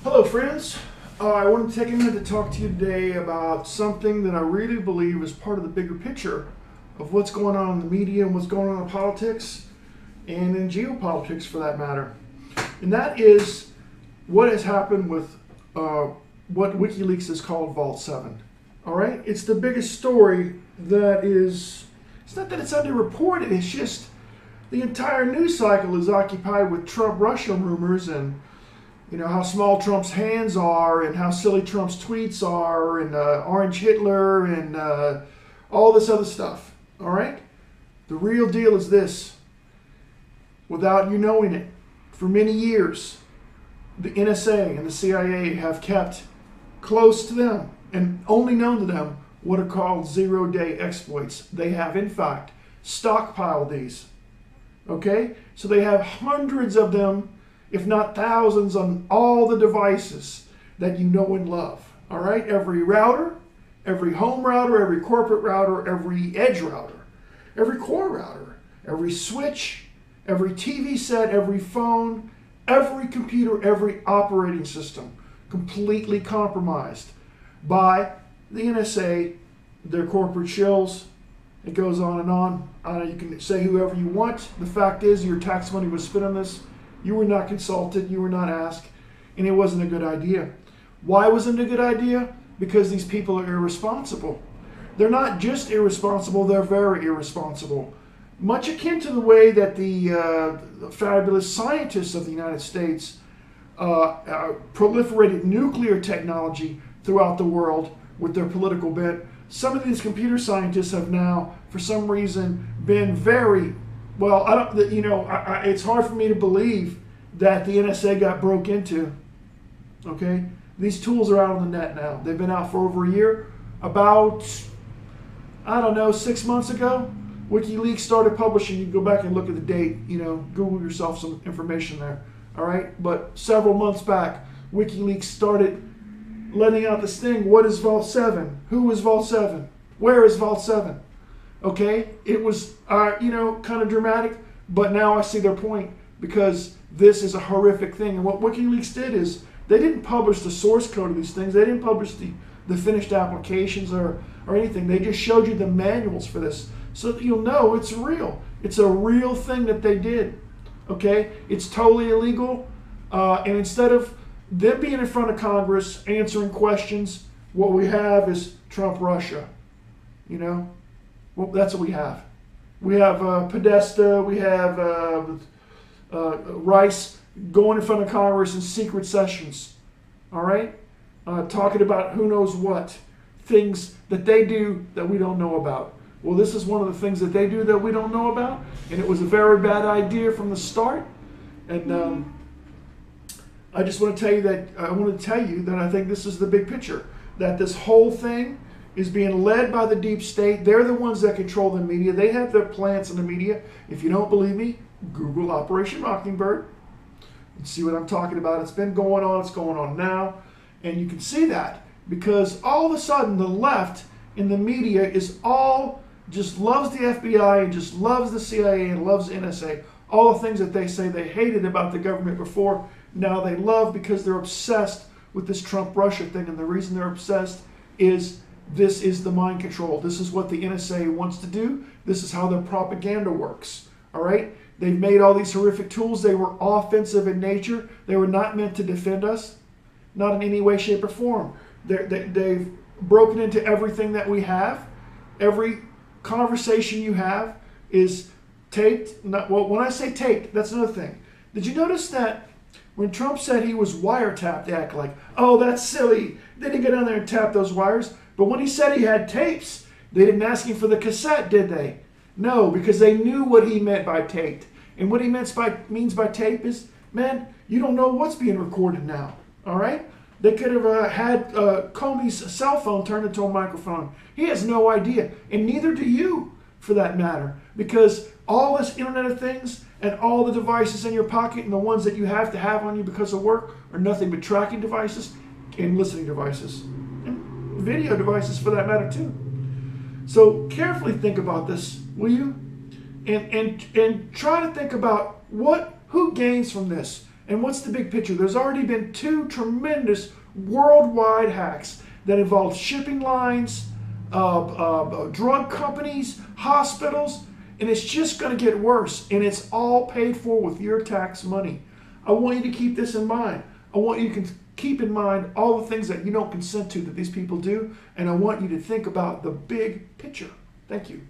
Hello friends, I wanted to take a minute to talk to you today about something that I really believe is part of the bigger picture of what's going on in the media and what's going on in politics and in geopolitics for that matter. And that is what has happened with what WikiLeaks has called Vault 7. All right, it's the biggest story that is, it's not that it's underreported, it's just the entire news cycle is occupied with Trump-Russia rumors and you know how small Trump's hands are and how silly Trump's tweets are and Orange Hitler and all this other stuff. All right? The real deal is this. Without you knowing it, for many years, the NSA and the CIA have kept close to them and only known to them what are called zero-day exploits. They have, in fact, stockpiled these. Okay? So they have hundreds of them, if not thousands, on all the devices that you know and love. All right? Every router, every home router, every corporate router, every edge router, every core router, every switch, every TV set, every phone, every computer, every operating system completely compromised by the NSA, their corporate shills. It goes on and on. You can say whoever you want. The fact is your tax money was spent on this. You were not consulted, you were not asked, and it wasn't a good idea. Why wasn't it a good idea? Because these people are irresponsible. They're not just irresponsible, they're very irresponsible. Much akin to the way that the fabulous scientists of the United States proliferated nuclear technology throughout the world with their political bent. Some of these computer scientists have now, for some reason, been very well, I don't. You know, it's hard for me to believe that the NSA got broke into. Okay, these tools are out on the net now. They've been out for over a year. About, I don't know, 6 months ago, WikiLeaks started publishing. You can go back and look at the date. You know, Google yourself some information there. All right, but several months back, WikiLeaks started letting out this thing. What is Vault 7? Who is Vault 7? Where is Vault 7? Okay, it was, you know, kind of dramatic, but now I see their point because this is a horrific thing. And what WikiLeaks did is they didn't publish the source code of these things. They didn't publish the finished applications or anything. They just showed you the manuals for this so that you'll know it's real. It's a real thing that they did. Okay, it's totally illegal. And instead of them being in front of Congress answering questions, what we have is Trump-Russia, you know. Well, that's what we have. We have Podesta, we have Rice going in front of Congress in secret sessions, all right? Talking about who knows what, things that they do that we don't know about. Well, this is one of the things that they do that we don't know about, and it was a very bad idea from the start. And I just want to tell you that, I think this is the big picture, that this whole thing is being led by the deep state. They're the ones that control the media. They have their plants in the media. If you don't believe me, Google Operation Mockingbird and see what I'm talking about. It's been going on. It's going on now. And you can see that because all of a sudden the left in the media is all just loves the FBI and just loves the CIA and loves the NSA. All the things that they say they hated about the government before, now they love because they're obsessed with this Trump-Russia thing. And the reason they're obsessed is this is the mind control. This is what the NSA wants to do. This is how their propaganda works. All right? They've made all these horrific tools. They were offensive in nature. They were not meant to defend us. Not in any way, shape, or form. They've broken into everything that we have. Every conversation you have is taped. Well, when I say taped, that's another thing. Did you notice that when Trump said he was wiretapped, they act like, oh, that's silly. They didn't get down there and tap those wires. But when he said he had tapes, they didn't ask him for the cassette, did they? No, because they knew what he meant by taped. And what he means by tape is, man, you don't know what's being recorded now. All right? They could have had Comey's cell phone turned into a microphone. He has no idea. And neither do you, for that matter. Because all this Internet of Things and all the devices in your pocket and the ones that you have to have on you because of work are nothing but tracking devices and listening devices. Video devices for that matter too. So carefully think about this, will you? And try to think about who gains from this. And what's the big picture? There's already been 2 tremendous worldwide hacks that involve shipping lines, drug companies, hospitals, and it's just going to get worse. And it's all paid for with your tax money. I want you to keep this in mind. I want you to keep in mind all the things that you don't consent to that these people do, and I want you to think about the big picture. Thank you.